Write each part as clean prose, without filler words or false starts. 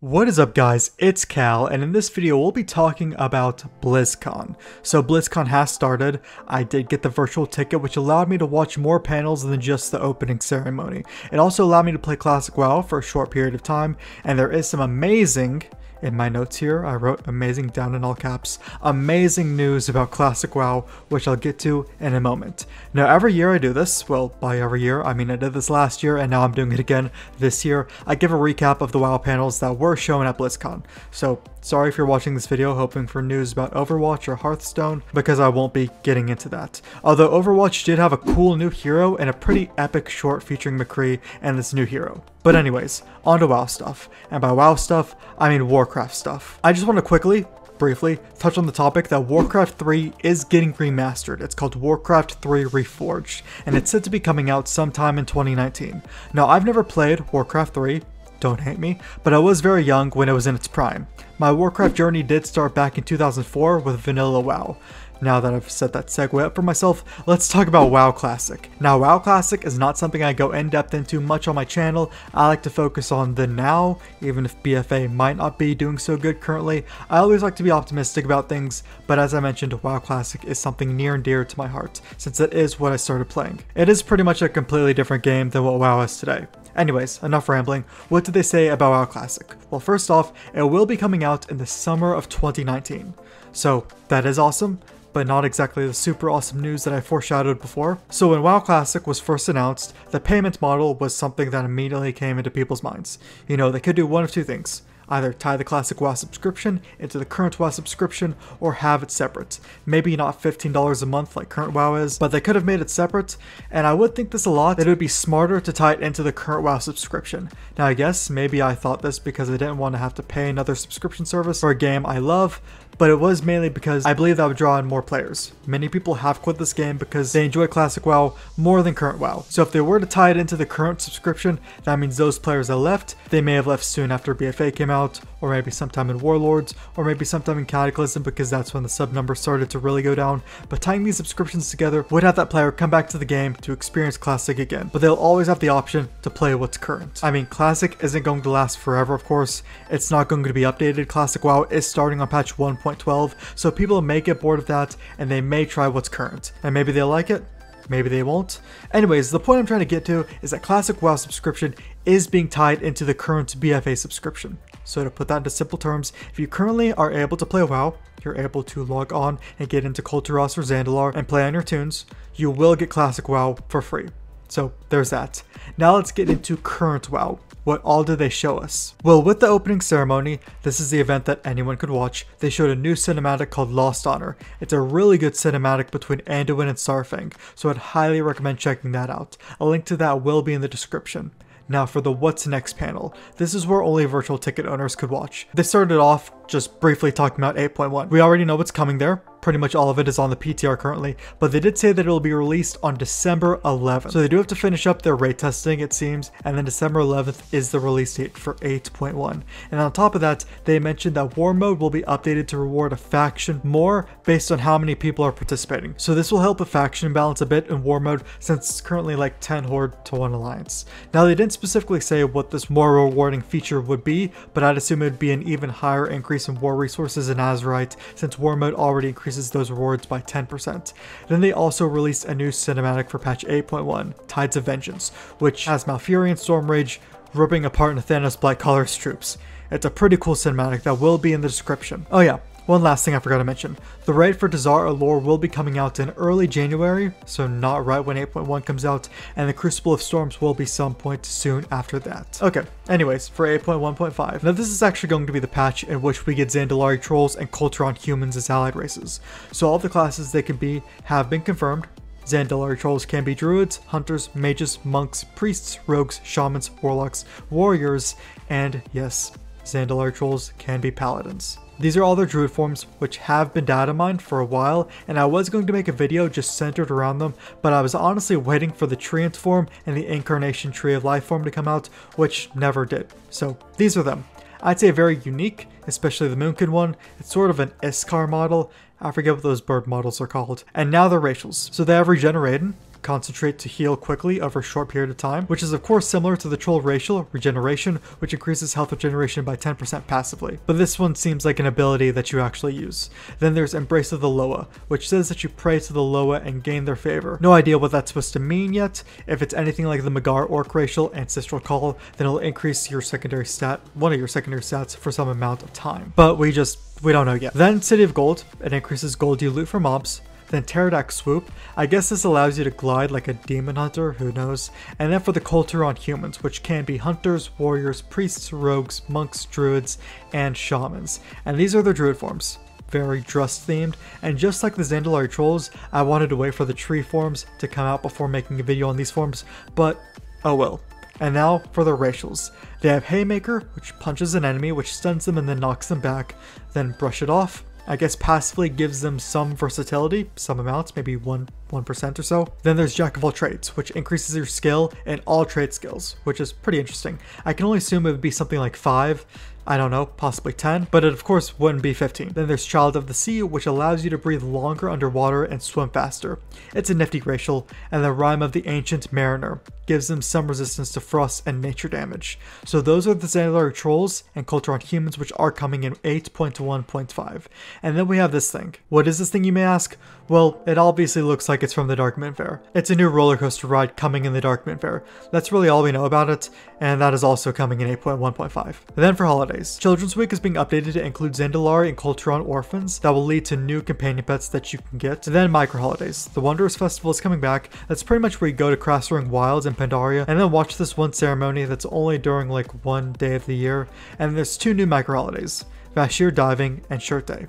What is up guys, it's Cal, and in this video we'll be talking about BLIZZCON. So BLIZZCON has started. I did get the virtual ticket, which allowed me to watch more panels than just the opening ceremony. It also allowed me to play Classic WoW for a short period of time, and there is some amazing, in my notes here, I wrote amazing down in all caps, amazing news about Classic WoW, which I'll get to in a moment. Now every year I do this, well by every year, I mean I did this last year and now I'm doing it again this year. I give a recap of the WoW panels that were shown at BLIZZCON. So sorry if you're watching this video hoping for news about Overwatch or Hearthstone, because I won't be getting into that. Although Overwatch did have a cool new hero and a pretty epic short featuring McCree and this new hero. But anyways, on to WoW stuff. And by WoW stuff, I mean Warcraft stuff. I just want to briefly touch on the topic that Warcraft 3 is getting remastered. It's called Warcraft 3 Reforged, and it's said to be coming out sometime in 2019. Now, I've never played Warcraft 3, don't hate me, but I was very young when it was in its prime. My Warcraft journey did start back in 2004 with Vanilla WoW. Now that I've set that segue up for myself, let's talk about WoW Classic. Now, WoW Classic is not something I go in-depth into much on my channel. I like to focus on the now, even if BFA might not be doing so good currently. I always like to be optimistic about things, but as I mentioned, WoW Classic is something near and dear to my heart, since it is what I started playing. It is pretty much a completely different game than what WoW is today. Anyways, enough rambling. What did they say about WoW Classic? Well, first off, it will be coming out in the summer of 2019. So that is awesome, but not exactly the super awesome news that I foreshadowed before. So when WoW Classic was first announced, the payment model was something that immediately came into people's minds. You know, they could do one of two things. Either tie the Classic WoW subscription into the current WoW subscription, or have it separate. Maybe not $15 a month like current WoW is, but they could have made it separate, and I would think this a lot, that it would be smarter to tie it into the current WoW subscription. Now I guess maybe I thought this because I didn't want to have to pay another subscription service for a game I love, but it was mainly because I believe that would draw in more players. Many people have quit this game because they enjoy Classic WoW more than current WoW. So if they were to tie it into the current subscription, that means those players that left, they may have left soon after BFA came out, or maybe sometime in Warlords, or maybe sometime in Cataclysm, because that's when the sub number started to really go down. But tying these subscriptions together would have that player come back to the game to experience Classic again, but they'll always have the option to play what's current. I mean, Classic isn't going to last forever, of course. It's not going to be updated. Classic WoW is starting on patch 1.12, so people may get bored of that and they may try what's current. And maybe they'll like it, maybe they won't. Anyways, the point I'm trying to get to is that Classic WoW subscription is being tied into the current BFA subscription. So to put that into simple terms, if you currently are able to play WoW, you're able to log on and get into Kul Tiran or Dazar'alor and play on your tunes, you will get Classic WoW for free. So there's that. Now let's get into current WoW. What all did they show us? Well, with the opening ceremony, this is the event that anyone could watch, they showed a new cinematic called Lost Honor. It's a really good cinematic between Anduin and Saurfang, so I'd highly recommend checking that out. A link to that will be in the description. Now for the What's Next panel, this is where only virtual ticket owners could watch. They started off just briefly talking about 8.1. We already know what's coming there. Pretty much all of it is on the PTR currently, but they did say that it will be released on December 11th. So they do have to finish up their rate testing, it seems, and then December 11th is the release date for 8.1. And on top of that, they mentioned that War Mode will be updated to reward a faction more based on how many people are participating. So this will help a faction balance a bit in War Mode, since it's currently like 10 Horde to 1 Alliance. Now they didn't specifically say what this more rewarding feature would be, but I'd assume it would be an even higher increase in war resources in Azeroth, since War Mode already increases those rewards by 10%. Then they also released a new cinematic for patch 8.1, Tides of Vengeance, which has Malfurion Stormrage ripping apart Nathanos Blightcaller's troops. It's a pretty cool cinematic that will be in the description. Oh yeah, one last thing I forgot to mention. The raid for Dazar'alor will be coming out in early January, so not right when 8.1 comes out, and the Crucible of Storms will be some point soon after that. Okay, anyways, for 8.1.5. Now this is actually going to be the patch in which we get Zandalari Trolls and Kul Tiran Humans as allied races. So all of the classes they can be have been confirmed. Zandalari Trolls can be Druids, Hunters, Mages, Monks, Priests, Rogues, Shamans, Warlocks, Warriors, and yes, Zandalari Trolls can be Paladins. These are all their druid forms, which have been data mined for a while, and I was going to make a video just centered around them, but I was honestly waiting for the Treant form and the Incarnation Tree of Life form to come out, which never did. So these are them. I'd say very unique, especially the Moonkin one. It's sort of an Iskar model. I forget what those bird models are called. And now they're racials. So they have Regenerated, concentrate to heal quickly over a short period of time, which is of course similar to the troll racial regeneration, which increases health regeneration by 10% passively. But this one seems like an ability that you actually use. Then there's Embrace of the Loa, which says that you pray to the Loa and gain their favor. No idea what that's supposed to mean yet. If it's anything like the Magar Orc racial Ancestral Call, then it'll increase your secondary stat, one of your secondary stats for some amount of time. But we don't know yet. Then City of Gold, it increases gold you loot for mobs. Then Pterodact Swoop, I guess this allows you to glide like a demon hunter, who knows. And then for the Kul Tiran Humans, which can be hunters, warriors, priests, rogues, monks, druids, and shamans. And these are their druid forms. Very Drust themed, and just like the Dazar'alor trolls, I wanted to wait for the tree forms to come out before making a video on these forms, but oh well. And now for the racials. They have Haymaker, which punches an enemy, which stuns them and then knocks them back. Then Brush It Off, I guess passively gives them some versatility, some amounts, maybe 1% or so. Then there's Jack of all trades, which increases your skill in all trade skills, which is pretty interesting. I can only assume it would be something like 5, I don't know, possibly 10, but it of course wouldn't be 15. Then there's Child of the Sea, which allows you to breathe longer underwater and swim faster. It's a nifty racial. And the Rime of the Ancient Mariner gives them some resistance to frost and nature damage. So those are the Dazar'alor trolls and Kul Tiran Humans, which are coming in 8.1.5. And then we have this thing. What is this thing, you may ask? Well, it obviously looks like it's from the Dark Mint Fair. It's a new roller coaster ride coming in the Dark Mint Fair. That's really all we know about it, and that is also coming in 8.1.5. Then for holidays, Children's Week is being updated to include Dazar'alor and Kul Tiran orphans that will lead to new companion pets that you can get. Then micro holidays. The Wanderers Festival is coming back. That's pretty much where you go to Krasring Wilds and Pandaria and then watch this one ceremony that's only during like one day of the year. And there's 2 new micro holidays, Vashir Diving and Shirt Day.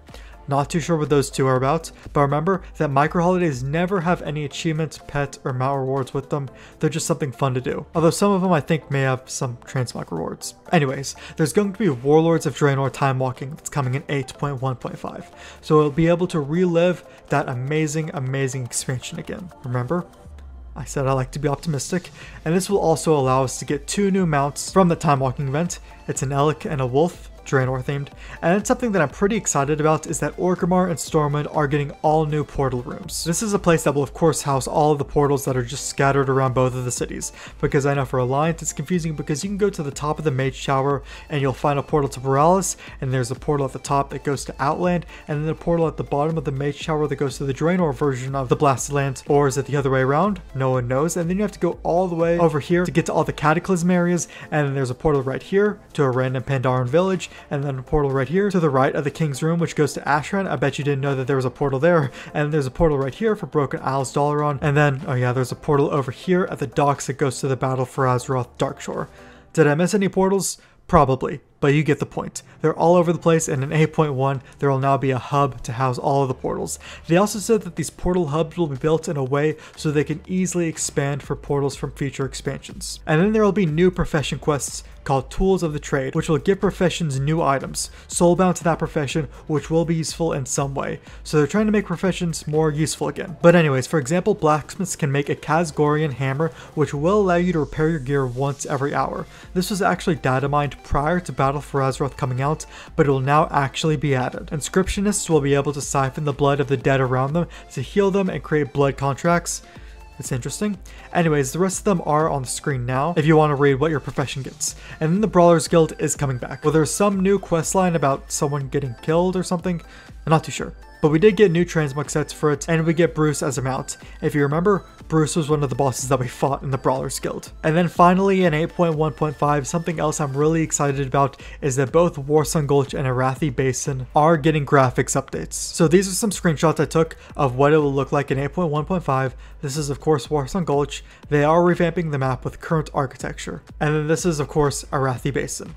Not too sure what those 2 are about, but remember that micro holidays never have any achievements, pet, or mount rewards with them. They're just something fun to do. Although some of them I think may have some transmog rewards. Anyways, there's going to be Warlords of Draenor Timewalking that's coming in 8.1.5. So it'll be able to relive that amazing expansion again. Remember? I said I like to be optimistic, and this will also allow us to get 2 new mounts from the Timewalking event. It's an Elk and a Wolf, Draenor themed, and it's something that I'm pretty excited about is that Orgrimmar and Stormwind are getting all new portal rooms. This is a place that will of course house all of the portals that are just scattered around both of the cities, because I know for Alliance it's confusing because you can go to the top of the Mage Tower and you'll find a portal to Borealis, and there's a portal at the top that goes to Outland, and then a portal at the bottom of the Mage Tower that goes to the Draenor version of the Blasted Lands, or is it the other way around? No one knows. And then you have to go all the way over here to get to all the Cataclysm areas, and then there's a portal right here to a random Pandaren village, and then a portal right here to the right of the King's Room, which goes to Ashran. I bet you didn't know that there was a portal there. And there's a portal right here for Broken Isles Dalaran. And then, oh yeah, there's a portal over here at the docks that goes to the Battle for Azeroth Darkshore. Did I miss any portals? Probably, but you get the point. They're all over the place, and in 8.1 there will now be a hub to house all of the portals. They also said that these portal hubs will be built in a way so they can easily expand for portals from future expansions. And then there will be new profession quests called Tools of the Trade, which will give professions new items, soulbound to that profession, which will be useful in some way. So they're trying to make professions more useful again. But anyways, for example, blacksmiths can make a Khazgorian hammer, which will allow you to repair your gear once every hour. This was actually data mined prior to Battle for Azeroth coming out, but it will now actually be added. Inscriptionists will be able to siphon the blood of the dead around them to heal them and create blood contracts. It's interesting. Anyways, the rest of them are on the screen now if you want to read what your profession gets. And then the Brawlers Guild is coming back. Well, there's some new questline about someone getting killed or something. I'm not too sure. But we did get new transmog sets for it, and we get Bruce as a mount. If you remember, Bruce was one of the bosses that we fought in the Brawlers Guild. And then finally in 8.1.5, something else I'm really excited about is that both Warsun Gulch and Arathi Basin are getting graphics updates. So these are some screenshots I took of what it will look like in 8.1.5. This is of course Warsun Gulch. They are revamping the map with current architecture. And then this is of course Arathi Basin.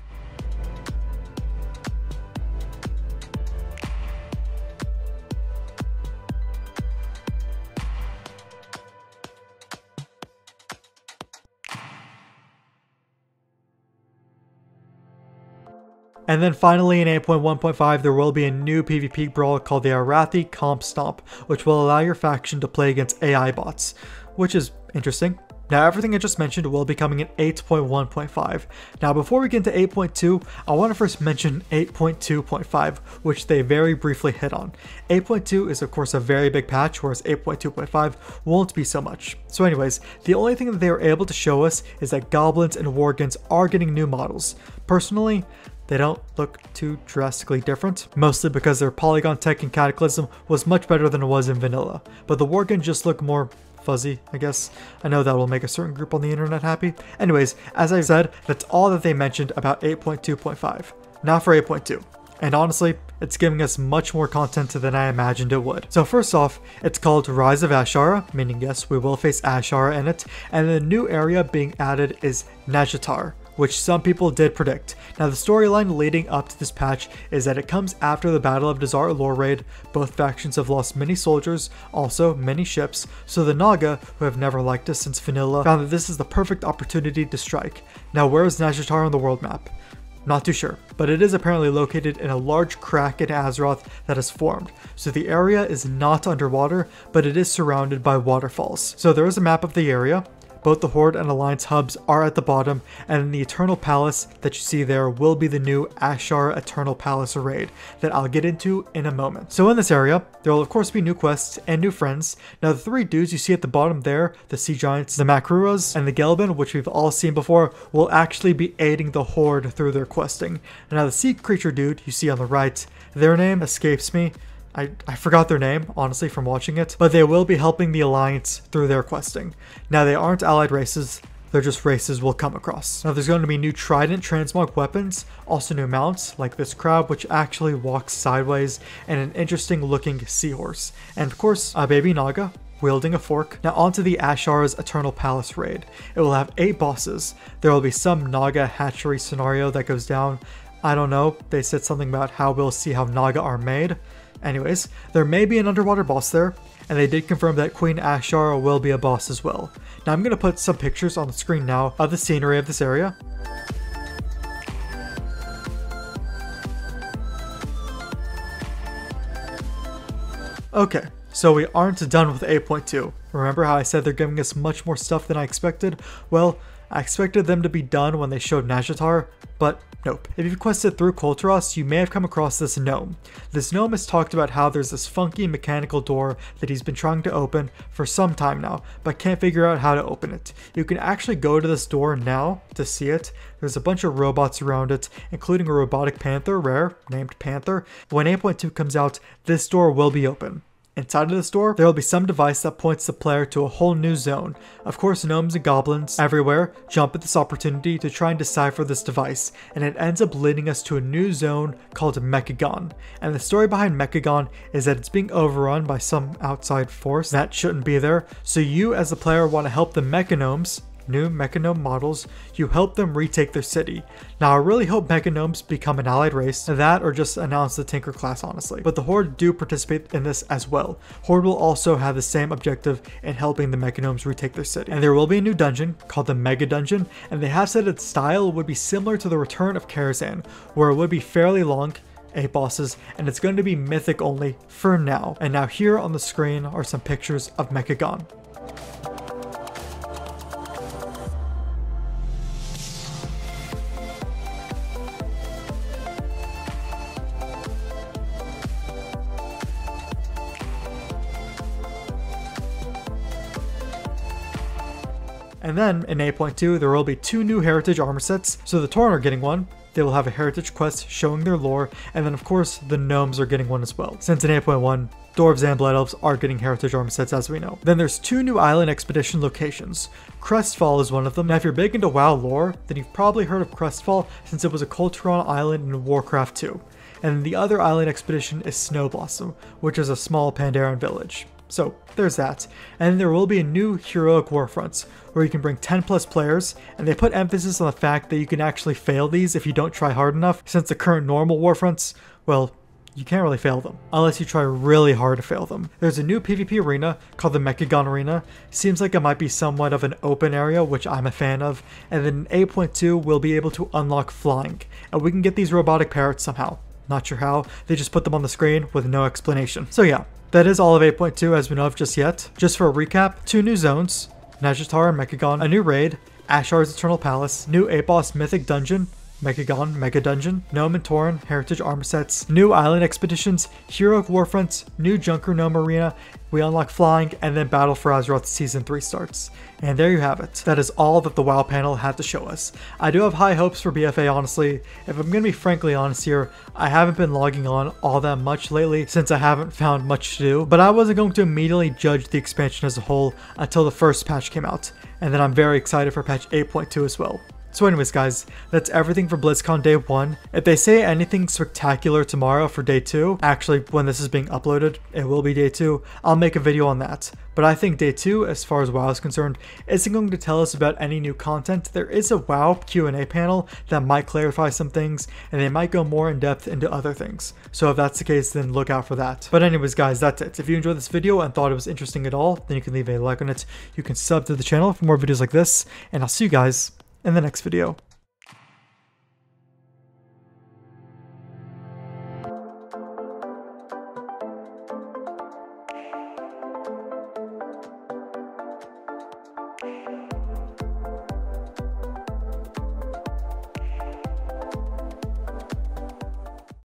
And then finally in 8.1.5 there will be a new PvP brawl called the Arathi Comp Stomp, which will allow your faction to play against AI bots, which is interesting. Now everything I just mentioned will be coming in 8.1.5. Now before we get into 8.2, I want to first mention 8.2.5, which they very briefly hit on. 8.2 is of course a very big patch, whereas 8.2.5 won't be so much. So anyways, the only thing that they were able to show us is that goblins and worgens are getting new models. Personally, they don't look too drastically different, mostly because their polygon tech in Cataclysm was much better than it was in vanilla, but the worgens just look more fuzzy, I guess. I know that will make a certain group on the internet happy. Anyways, as I said, that's all that they mentioned about 8.2.5. Now for 8.2. And honestly, it's giving us much more content than I imagined it would. So first off, it's called Rise of Azshara, meaning yes, we will face Azshara in it, and the new area being added is Nazjatar, which some people did predict. Now the storyline leading up to this patch is that it comes after the Battle of Dazar'alor raid. Both factions have lost many soldiers, also many ships, so the Naga, who have never liked us since vanilla, found that this is the perfect opportunity to strike. Now where is Nazjatar on the world map? Not too sure, but it is apparently located in a large crack in Azeroth that has formed, so the area is not underwater, but it is surrounded by waterfalls. So there is a map of the area. Both the Horde and Alliance hubs are at the bottom, and the Eternal Palace that you see there will be the new Azshara Eternal Palace raid that I'll get into in a moment. So in this area, there will of course be new quests and new friends. Now the three dudes you see at the bottom there, the Sea Giants, the Makruras, and the Gelbin, which we've all seen before, will actually be aiding the Horde through their questing. Now the Sea Creature dude you see on the right, their name escapes me. I forgot their name, honestly, from watching it, but they will be helping the Alliance through their questing. Now, they aren't allied races, they're just races we'll come across. Now, there's going to be new Trident transmog weapons, also new mounts, like this crab, which actually walks sideways, and an interesting looking seahorse. And of course, a baby Naga, wielding a fork. Now onto the Azshara's Eternal Palace raid. It will have 8 bosses. There will be some Naga hatchery scenario that goes down. I don't know, they said something about how we'll see how Naga are made. Anyways, there may be an underwater boss there, and they did confirm that Queen Azshara will be a boss as well. Now I'm going to put some pictures on the screen now of the scenery of this area. Okay, so we aren't done with 8.2. Remember how I said they're giving us much more stuff than I expected? Well, I expected them to be done when they showed Nazjatar, but nope. If you've quested through Kul Tiran, you may have come across this gnome. This gnome has talked about how there's this funky mechanical door that he's been trying to open for some time now, but can't figure out how to open it. You can actually go to this door now to see it. There's a bunch of robots around it, including a robotic panther, rare, named Panther. When 8.2 comes out, this door will be open. Inside of this door, there will be some device that points the player to a whole new zone. Of course, gnomes and goblins everywhere jump at this opportunity to try and decipher this device, and it ends up leading us to a new zone called Mechagnomes. And the story behind Mechagnomes is that it's being overrun by some outside force that shouldn't be there, so you as the player want to help the Mechagnomes, new Mechagnome models, you help them retake their city. Now I really hope Mechagnomes become an allied race, that or just announce the Tinker class honestly. But the Horde do participate in this as well. Horde will also have the same objective in helping the Mechagnomes retake their city. And there will be a new dungeon called the Mega Dungeon, and they have said its style would be similar to the Return of Karazhan, where it would be fairly long, 8 bosses, and it's going to be mythic only for now. And now here on the screen are some pictures of Mechagnomes. And then in 8.2 there will be 2 new heritage armor sets, so the Tauren are getting one, they will have a heritage quest showing their lore, and then of course the gnomes are getting one as well. Since in 8.1, dwarves and blood elves are getting heritage armor sets as we know. Then there's 2 new island expedition locations. Crestfall is one of them. Now if you're big into WoW lore, then you've probably heard of Crestfall since it was a Kul Tiran island in Warcraft 2. And the other island expedition is Snow Blossom, which is a small Pandaren village. So there's that. And there will be a new heroic warfronts where you can bring 10 plus players, and they put emphasis on the fact that you can actually fail these if you don't try hard enough, since the current normal warfronts, well, you can't really fail them unless you try really hard to fail them. There's a new PvP arena called the Mechagnomes Arena. Seems like it might be somewhat of an open area, which I'm a fan of. And then in 8.2 we'll be able to unlock flying, and we can get these robotic parrots somehow. Not sure how, they just put them on the screen with no explanation. So yeah, that is all of 8.2 as we know of just yet. Just for a recap, 2 new zones, Nazjatar Mechagon, a new raid, Ashar's Eternal Palace, new 8-boss Mythic Dungeon, Mechagon, Mega Dungeon, Gnome and Tauren, Heritage Armor Sets, new Island Expeditions, Heroic Warfronts, new Junker Gnome Arena, we unlock Flying, and then Battle for Azeroth Season 3 starts. And there you have it. That is all that the WoW panel had to show us. I do have high hopes for BFA, honestly. If I'm gonna be frankly honest here, I haven't been logging on all that much lately since I haven't found much to do, but I wasn't going to immediately judge the expansion as a whole until the first patch came out, and then I'm very excited for patch 8.2 as well. So anyways guys, that's everything for BlizzCon Day 1. If they say anything spectacular tomorrow for Day 2, actually when this is being uploaded, it will be Day 2, I'll make a video on that. But I think Day 2, as far as WoW is concerned, isn't going to tell us about any new content. There is a WoW Q&A panel that might clarify some things, and they might go more in depth into other things. So if that's the case, then look out for that. But anyways guys, that's it. If you enjoyed this video and thought it was interesting at all, then you can leave a like on it. You can sub to the channel for more videos like this, and I'll see you guys in the next video.